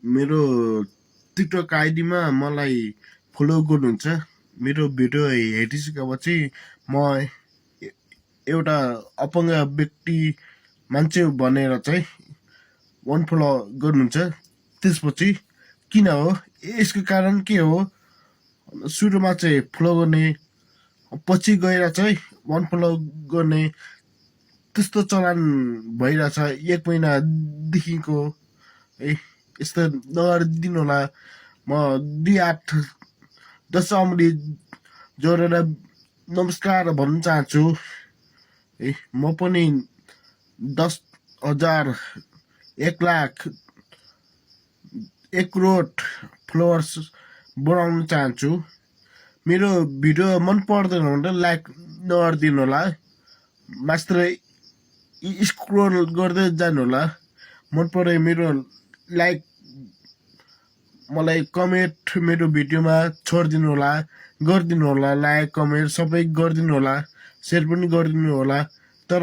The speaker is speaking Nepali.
मेरो टिकटक आइडीमा मलाई फलो गर्नुहुन्छ। मेरो भिडियो हेरिसकेपछि म एउटा अपङ्ग व्यक्ति मान्छे भनेर चाहिँ अनफलो गर्नुहुन्छ। त्यसपछि किन हो, यसको कारण के हो? सुरुमा चाहिँ फलो गर्ने, पछि गएर चाहिँ अनफलो गर्ने त्यस्तो चलन भइरहेछ 1 महिनादेखिको है। यस्तो नगरिदिनु होला। म 2-8-10 औँली जोडेर नमस्कार भन्न चाहन्छु है। म पनि 10,000, 1,00,000, 1 करोड फलोवर्स बनाउन चाहन्छु। मेरो भिडियो मन पर्दैन भने लाइक नगरिदिनु होला, मात्र स्क्रोल गर्दै जानु होला। मन परे मेरो लाइक, मलाई कमेन्ट मेरो भिडियोमा छोडिदिनु होला, गरिदिनु होला। लाइक कमेन्ट सबै गरिदिनु होला, सेयर पनि गरिदिनु होला। तर